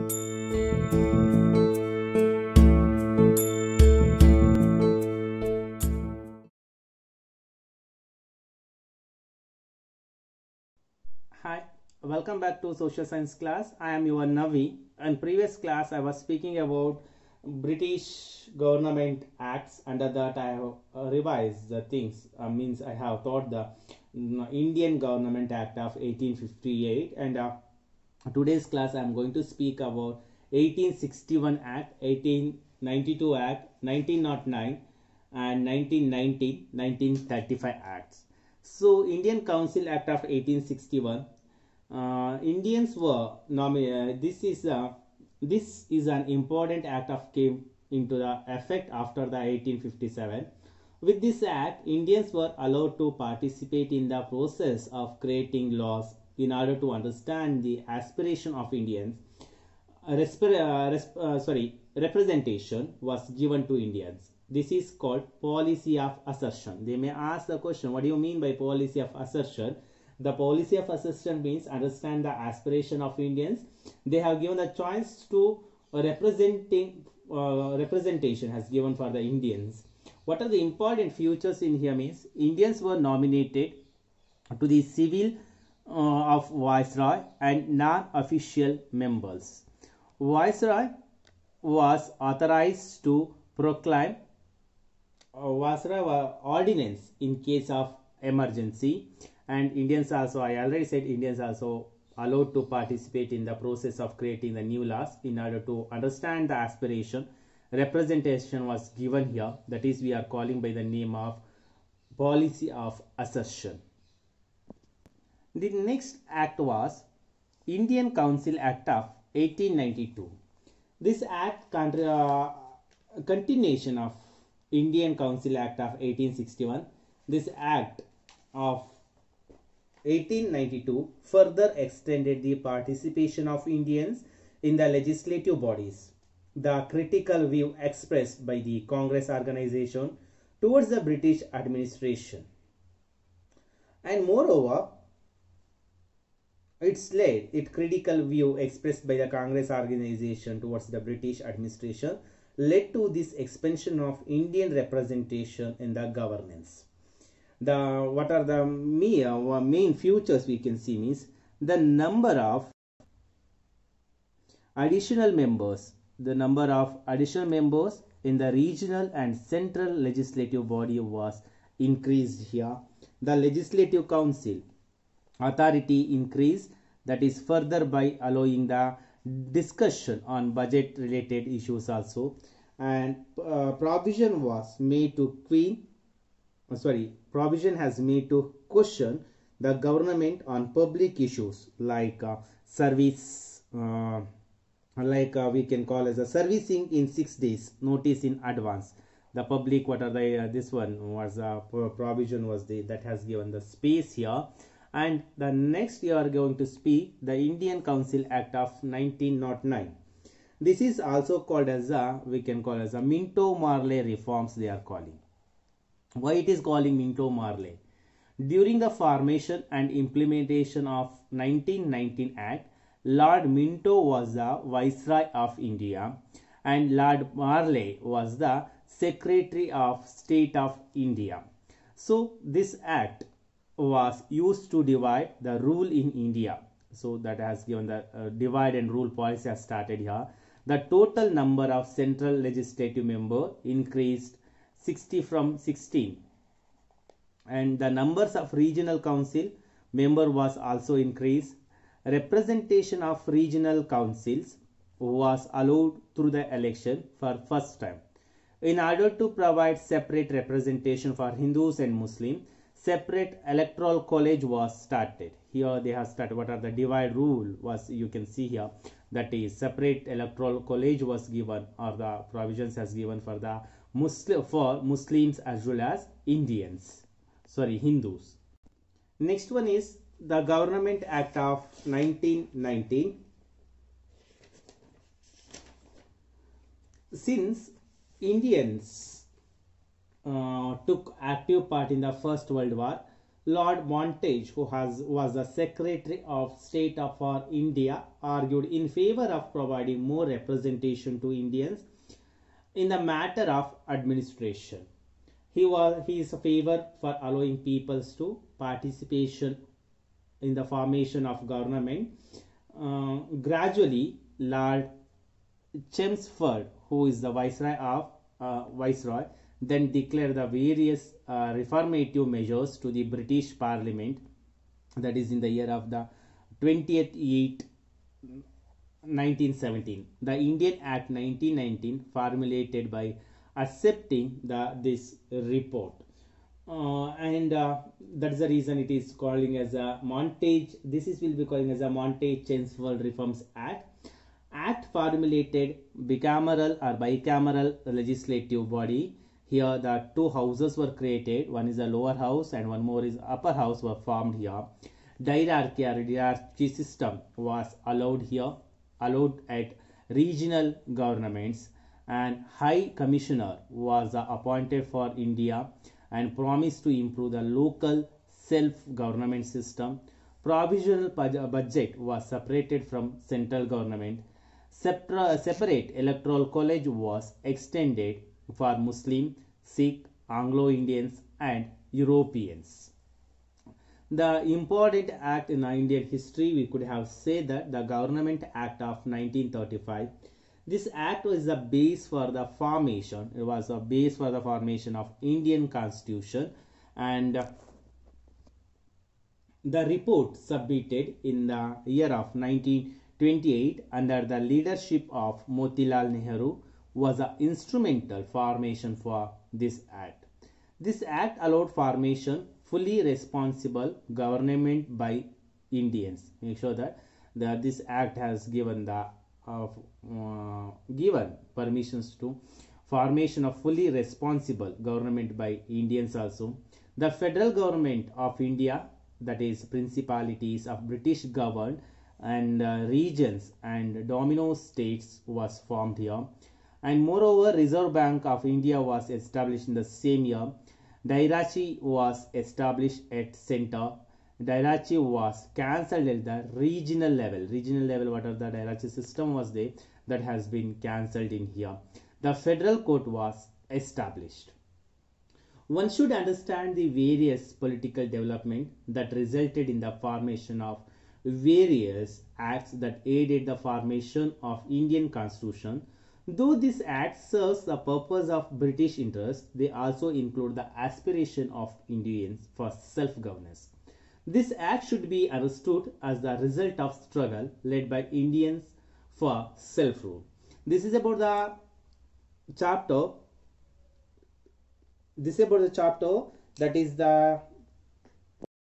Hi, welcome back to social science class. I am your Navi. In previous class, I was speaking about British government acts. Under that, I have revised the things. Means I have taught the Indian Government Act of 1858, and today's class I am going to speak about 1861 Act, 1892 Act, 1909, and 1919, 1935 Acts. So, Indian Council Act of 1861. Indians were nominated. This is an important act of came into the effect after the 1857. With this act, Indians were allowed to participate in the process of creating laws in order to understand the aspiration of Indians. Representation was given to Indians. This is called policy of assertion. They may ask the question, what do you mean by policy of assertion? The policy of assertion means understand the aspiration of Indians. They have given the choice to representation has given for the Indians. What are the important features in here means Indians were nominated to the civil of Viceroy and non-official members. Viceroy was authorized to proclaim ordinance in case of emergency, and Indians also, I already said, Indians also allowed to participate in the process of creating the new laws in order to understand the aspiration. Representation was given here, that is we are calling by the name of policy of assertion. The next act was Indian Council Act of 1892. This act continuation of Indian Council Act of 1861. This act of 1892 further extended the participation of Indians in the legislative bodies. The critical view expressed by the Congress organization towards the British administration, and moreover its critical view expressed by the Congress organization towards the British administration led to this expansion of Indian representation in the governance. What are the main features we can see means the number of additional members in the regional and central legislative body was increased here. The legislative council authority increased, that is further by allowing the discussion on budget related issues also, and provision has made to question the government on public issues like service, we can call as a servicing in 6 days notice in advance. The public, what are the this one was provision was that has given the space here. And the next we are going to speak the Indian Council Act of 1909. This is also called as we can call as a Minto-Morley reforms they are calling. Why it is calling Minto-Morley? During the formation and implementation of 1919 Act, Lord Minto was the Viceroy of India and Lord Morley was the Secretary of State of India. So this act was used to divide the rule in India. So that has given the divide and rule policy has started here. The total number of central legislative member increased 60 from 16, and the numbers of regional council member was also increased. Representation of regional councils was allowed through the election for first time. In order to provide separate representation for Hindus and Muslims, separate electoral college was started. Here they have started what are the divide rule was, you can see here, that is separate electoral college was given, or the provisions has given for the Muslims as well as Hindus. Next one is the Government Act of 1919. Since Indians took active part in the First World War, Lord Montagu, was the Secretary of State for India, argued in favor of providing more representation to Indians in the matter of administration. He is a favor for allowing peoples to participation in the formation of government. Gradually, Lord Chelmsford, who is the Viceroy, then declared the various reformative measures to the British Parliament, that is in the year of the 20th 8 1917. The Indian Act 1919 formulated by accepting this report. And that's the reason it is calling as a Montagu. Will be calling as a Montagu-Chelmsford Reforms Act. Act formulated bicameral legislative body. Here the two houses were created. One is the lower house and one more is upper house were formed here. Hierarchy system was allowed at regional governments, and High Commissioner was appointed for India and promised to improve the local self-government system. Provisional budget was separated from central government. Separate electoral college was extended for Muslim, Sikh, Anglo-Indians and Europeans. The important act in Indian history, we could have said that the Government Act of 1935. This act was the base for the formation. It was a base for the formation of Indian Constitution, and the report submitted in the year of 1928 under the leadership of Motilal Nehru was an instrumental formation for this act. This act allowed formation fully responsible government by Indians. Make sure that this act has given given permissions to formation of fully responsible government by Indians also. The federal government of India, that is principalities of British governed and regions and domino states, was formed here. And moreover, Reserve Bank of India was established in the same year. Dairachi was established at center. Dairachi was cancelled at the regional level. Regional level, whatever the Dairachi system was there, that has been cancelled in here. The federal court was established. One should understand the various political development that resulted in the formation of various acts that aided the formation of Indian Constitution. Though this act serves the purpose of British interest, they also include the aspiration of Indians for self-governance. This act should be understood as the result of struggle led by Indians for self-rule. This is about the chapter. That is the